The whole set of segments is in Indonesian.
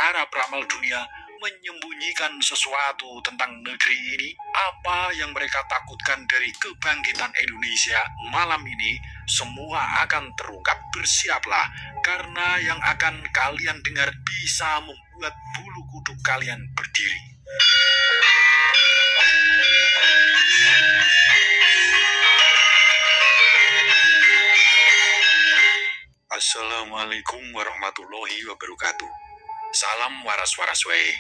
para peramal dunia menyembunyikan sesuatu tentang negeri ini? Apa yang mereka takutkan dari kebangkitan Indonesia? Malam ini semua akan terungkap. Bersiaplah, karena yang akan kalian dengar bisa membuat bulu kuduk kalian berdiri. Assalamualaikum warahmatullahi wabarakatuh. Salam waras-waras wae.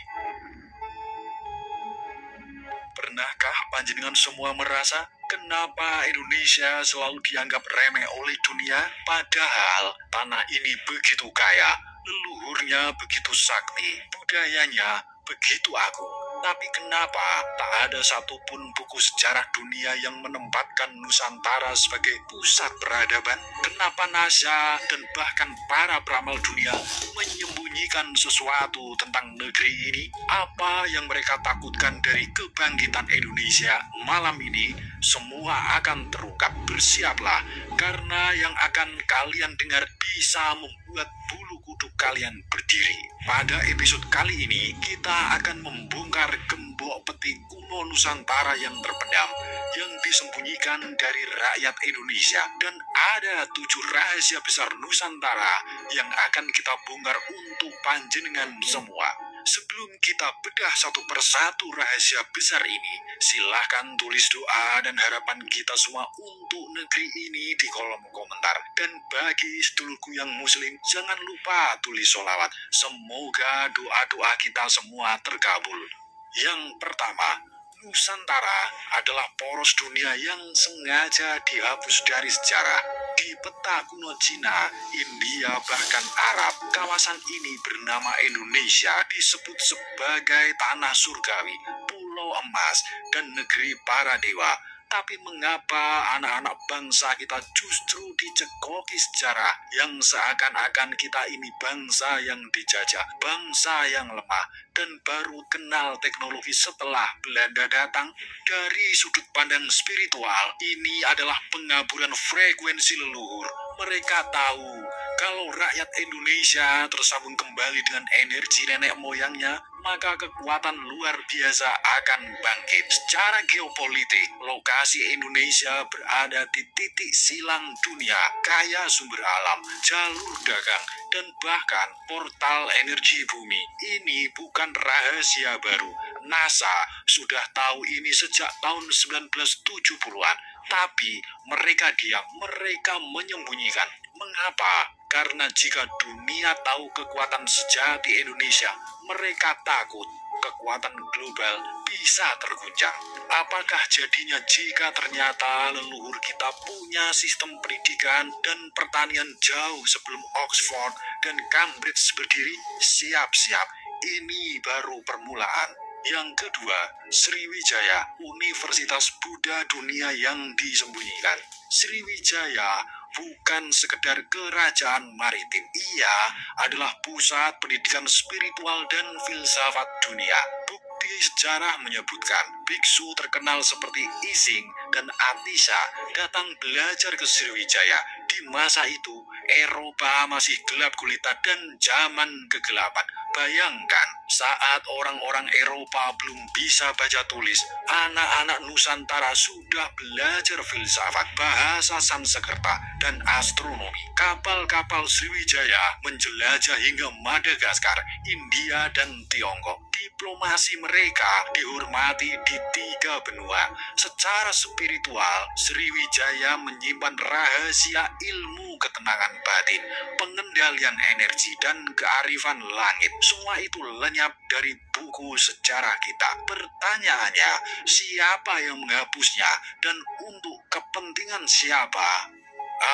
Pernahkah panjenengan semua merasa kenapa Indonesia selalu dianggap remeh oleh dunia? Padahal tanah ini begitu kaya, leluhurnya begitu sakti, budayanya begitu agung. Tapi kenapa tak ada satupun buku sejarah dunia yang menempatkan Nusantara sebagai pusat peradaban? Kenapa NASA dan bahkan para peramal dunia menyembunyikan sesuatu tentang negeri ini? Apa yang mereka takutkan dari kebangkitan Indonesia? Malam ini semua akan terungkap. Bersiaplah, karena yang akan kalian dengar bisa membuat bulu kuduk kalian berdiri. Pada episode kali ini kita akan membongkar gembok peti kuno Nusantara yang terpendam, yang disembunyikan dari rakyat Indonesia. Dan ada 7 rahasia besar Nusantara yang akan kita bongkar untuk panjenengan semua. Sebelum kita bedah satu persatu rahasia besar ini, silahkan tulis doa dan harapan kita semua untuk negeri ini di kolom komentar. Dan bagi sedulurku yang muslim, jangan lupa tulis sholawat. Semoga doa-doa kita semua terkabul. Yang pertama, Nusantara adalah poros dunia yang sengaja dihapus dari sejarah. Di peta kuno Cina, India, bahkan Arab, kawasan ini bernama Indonesia disebut sebagai tanah surgawi, pulau emas, dan negeri para dewa. Tapi mengapa anak-anak bangsa kita justru dicekoki sejarah yang seakan-akan kita ini bangsa yang dijajah, bangsa yang lemah, dan baru kenal teknologi setelah Belanda datang? Dari sudut pandang spiritual, ini adalah pengaburan frekuensi leluhur. Mereka tahu kalau rakyat Indonesia tersambung kembali dengan energi nenek moyangnya, maka kekuatan luar biasa akan bangkit. Secara geopolitik, lokasi Indonesia berada di titik silang dunia, kaya sumber alam, jalur dagang, dan bahkan portal energi bumi. Ini bukan rahasia baru. NASA sudah tahu ini sejak tahun 1970-an. Tapi mereka diam, mereka menyembunyikan. Mengapa? Karena jika dunia tahu kekuatan sejati Indonesia, mereka takut kekuatan global bisa terguncang. Apakah jadinya jika ternyata leluhur kita punya sistem pendidikan dan pertanian jauh sebelum Oxford dan Cambridge berdiri? Siap-siap, ini baru permulaan. Yang kedua, Sriwijaya, Universitas Buddha Dunia yang disembunyikan. Sriwijaya bukan sekedar kerajaan maritim. Ia adalah pusat pendidikan spiritual dan filsafat dunia. Bukti sejarah menyebutkan biksu terkenal seperti Ising dan Atisa datang belajar ke Sriwijaya. Di masa itu, Eropa masih gelap gulita dan zaman kegelapan. Bayangkan, saat orang-orang Eropa belum bisa baca tulis, anak-anak Nusantara sudah belajar filsafat, bahasa Sanskerta, dan astronomi. Kapal-kapal Sriwijaya menjelajah hingga Madagaskar, India, dan Tiongkok. Diplomasi mereka dihormati di 3 benua. Secara spiritual, Sriwijaya menyimpan rahasia ilmu ketenangan batin, pengendalian energi, dan kearifan langit. Semua itu lenyap dari buku sejarah kita. Pertanyaannya, siapa yang menghapusnya dan untuk kepentingan siapa?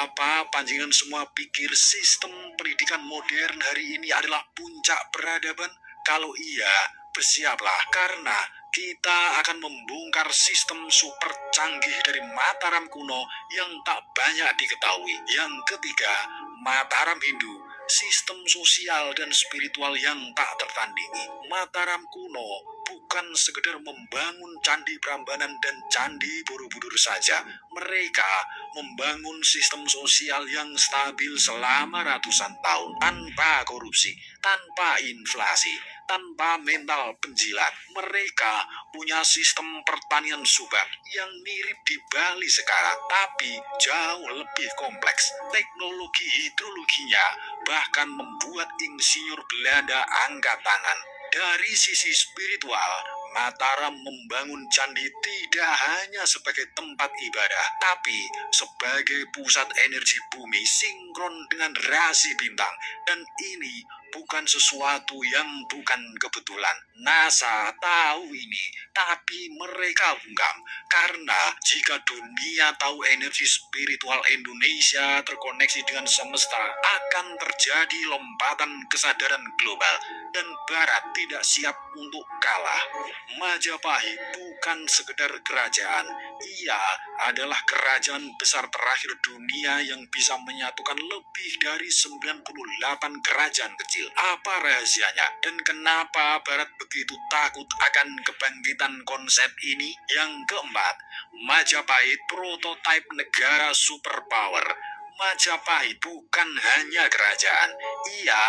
Apa panjenengan semua pikir sistem pendidikan modern hari ini adalah puncak peradaban? Kalau iya, bersiaplah, karena kita akan membongkar sistem super canggih dari Mataram kuno yang tak banyak diketahui. Yang ketiga, Mataram Hindu, sistem sosial dan spiritual yang tak tertandingi. Mataram kuno bukan sekedar membangun candi Prambanan dan candi Borobudur saja. Mereka membangun sistem sosial yang stabil selama ratusan tahun tanpa korupsi, tanpa inflasi, tanpa mental penjilat. Mereka punya sistem pertanian subak yang mirip di Bali sekarang, tapi jauh lebih kompleks. Teknologi hidrologinya bahkan membuat insinyur Belanda angkat tangan. Dari sisi spiritual, Mataram membangun candi tidak hanya sebagai tempat ibadah, tapi sebagai pusat energi bumi sinkron dengan rasi bintang. Dan ini bukan sesuatu yang bukan kebetulan. NASA tahu ini, tapi mereka bungkam. Karena jika dunia tahu energi spiritual Indonesia terkoneksi dengan semesta, akan terjadi lompatan kesadaran global. Dan Barat tidak siap untuk kalah. Majapahit bukan sekedar kerajaan. Ia adalah kerajaan besar terakhir dunia yang bisa menyatukan lebih dari 98 kerajaan kecil. Apa rahasianya? Dan kenapa Barat begitu takut akan kebangkitan konsep ini? Yang keempat, Majapahit prototipe negara superpower. Majapahit bukan hanya kerajaan, ia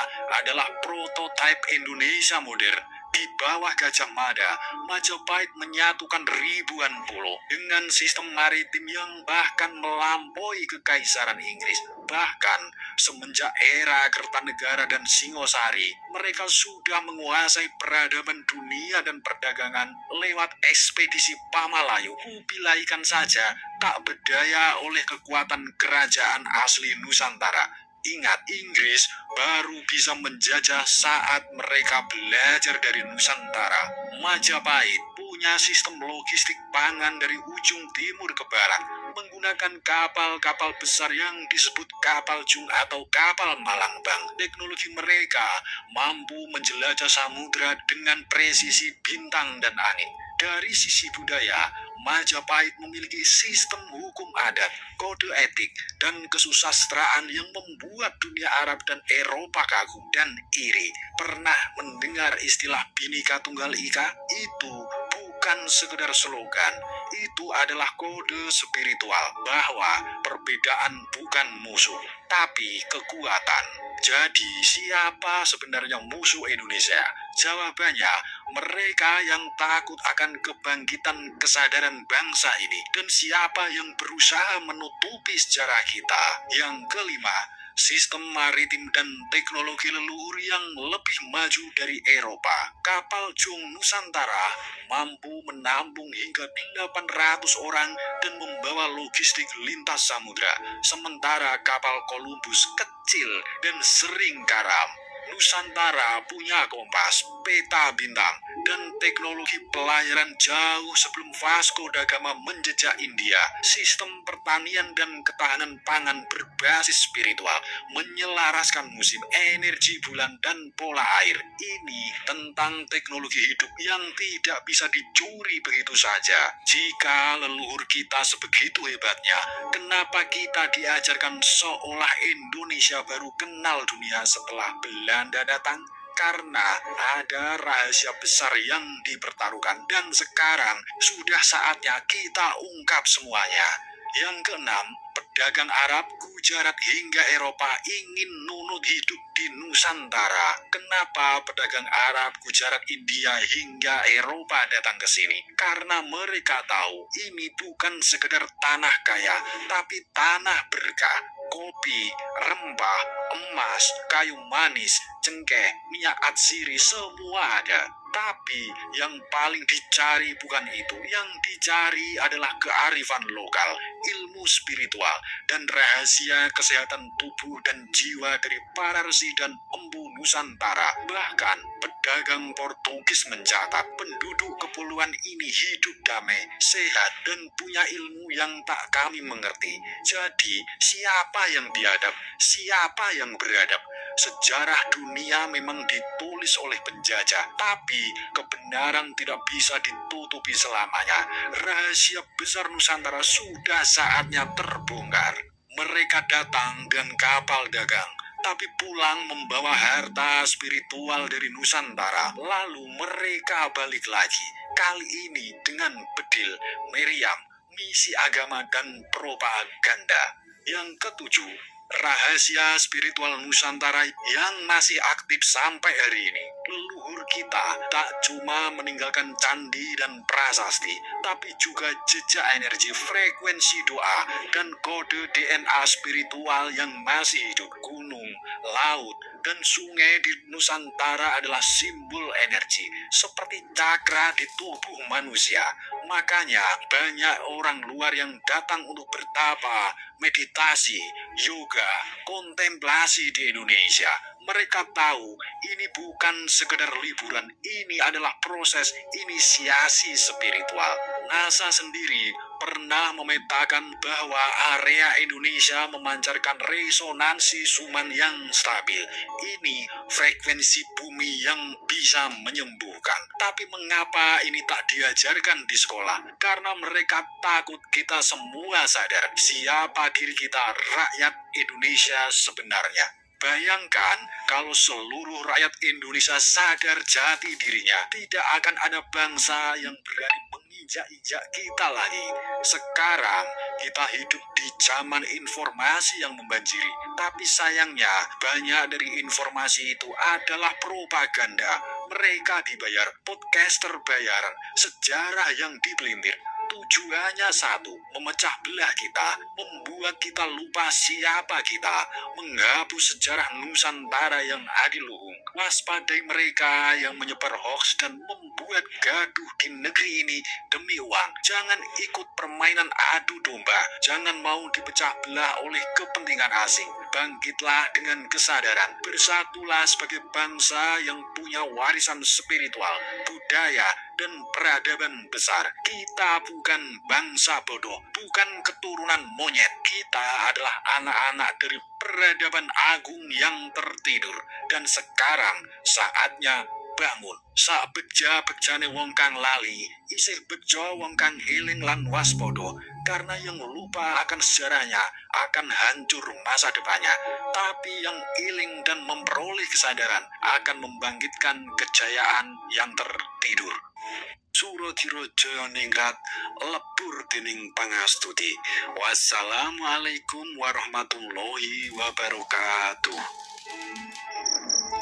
adalah prototipe Indonesia modern. Di bawah Gajah Mada, Majapahit menyatukan ribuan pulau dengan sistem maritim yang bahkan melampaui kekaisaran Inggris. Bahkan semenjak era Kertanegara dan Singosari, mereka sudah menguasai peradaban dunia dan perdagangan lewat ekspedisi Pamalayu. Kubilaikan saja tak berdaya oleh kekuatan kerajaan asli Nusantara. Ingat, Inggris baru bisa menjajah saat mereka belajar dari Nusantara. Majapahit punya sistem logistik pangan dari ujung timur ke barat, menggunakan kapal-kapal besar yang disebut kapal Jung atau kapal Malambang. Teknologi mereka mampu menjelajah samudra dengan presisi bintang dan angin. Dari sisi budaya, Majapahit memiliki sistem hukum adat, kode etik, dan kesusastraan yang membuat dunia Arab dan Eropa kagum dan iri. Pernah mendengar istilah Bhinneka Tunggal Ika? Itu bukan sekedar slogan, itu adalah kode spiritual bahwa perbedaan bukan musuh, tapi kekuatan. Jadi siapa sebenarnya musuh Indonesia? Jawabannya, mereka yang takut akan kebangkitan kesadaran bangsa ini. Dan siapa yang berusaha menutupi sejarah kita? Yang kelima, sistem maritim dan teknologi leluhur yang lebih maju dari Eropa. Kapal Jung Nusantara mampu menampung hingga 800 orang dan membawa logistik lintas samudra. Sementara kapal Columbus kecil dan sering karam. Nusantara punya kompas, peta bintang, dan teknologi pelayaran jauh sebelum Vasco da Gama menjejak India. Sistem pertanian dan ketahanan pangan berbasis spiritual, menyelaraskan musim, energi bulan, dan pola air. Ini tentang teknologi hidup yang tidak bisa dicuri begitu saja. Jika leluhur kita sebegitu hebatnya, kenapa kita diajarkan seolah Indonesia baru kenal dunia setelah Belanda datang? Karena ada rahasia besar yang dipertaruhkan dan sekarang sudah saatnya kita ungkap semuanya. Yang keenam, pedagang Arab, Gujarat hingga Eropa ingin nunut hidup di Nusantara. Kenapa pedagang Arab, Gujarat, India hingga Eropa datang ke sini? Karena mereka tahu ini bukan sekedar tanah kaya, tapi tanah berkah. Kopi, rempah, emas, kayu manis, cengkeh, minyak atsiri, semua ada. Tapi yang paling dicari bukan itu. Yang dicari adalah kearifan lokal, ilmu spiritual, dan rahasia kesehatan tubuh dan jiwa dari para resi dan empu Nusantara. Bahkan pedagang Portugis mencatat penduduk kepulauan ini hidup damai, sehat, dan punya ilmu yang tak kami mengerti. Jadi, siapa yang biadab? Siapa yang beradab? Sejarah dunia memang ditulis oleh penjajah, tapi kebenaran tidak bisa ditutupi selamanya. Rahasia besar Nusantara sudah saatnya terbongkar. Mereka datang dengan kapal dagang, tapi pulang membawa harta spiritual dari Nusantara. Lalu mereka balik lagi, kali ini dengan bedil, meriam, misi agama dan propaganda. Yang ketujuh, rahasia spiritual Nusantara yang masih aktif sampai hari ini. Leluhur kita tak cuma meninggalkan candi dan prasasti, tapi juga jejak energi, frekuensi doa, dan kode DNA spiritual yang masih hidup. Gunung, laut, dan sungai di Nusantara adalah simbol energi, seperti cakra di tubuh manusia. Makanya banyak orang luar yang datang untuk bertapa, meditasi, yoga, kontemplasi di Indonesia. Mereka tahu ini bukan sekedar liburan, ini adalah proses inisiasi spiritual. NASA sendiri pernah memetakan bahwa area Indonesia memancarkan resonansi Schumann yang stabil. Ini frekuensi bumi yang bisa menyembuhkan. Tapi mengapa ini tak diajarkan di sekolah? Karena mereka takut kita semua sadar siapa diri kita, rakyat Indonesia sebenarnya. Bayangkan kalau seluruh rakyat Indonesia sadar jati dirinya, tidak akan ada bangsa yang berani menginjak-injak kita lagi. Sekarang kita hidup di zaman informasi yang membanjiri, tapi sayangnya banyak dari informasi itu adalah propaganda. Mereka dibayar, podcaster bayaran, sejarah yang dipelintir. Tujuannya satu, memecah belah kita, membuat kita lupa siapa kita, menghapus sejarah Nusantara yang adiluhung. Waspadai mereka yang menyebar hoax dan membuat gaduh di negeri ini demi uang. Jangan ikut permainan adu domba, jangan mau dipecah belah oleh kepentingan asing. Bangkitlah dengan kesadaran, bersatulah sebagai bangsa yang punya warisan spiritual, budaya, dan peradaban besar. Kita bukan bangsa bodoh, bukan keturunan monyet. Kita adalah anak-anak dari peradaban agung yang tertidur. Dan sekarang saatnya bangun. Sak beja-bejane wong kang lali, isih bejo wong kang eling lan waspodo. Karena yang lupa akan sejarahnya akan hancur masa depannya. Tapi yang eling dan memperoleh kesadaran akan membangkitkan kejayaan yang tertidur. Suradiraja ningrat lebur dening pangastuti. Wassalamualaikum warahmatullahi wabarakatuh.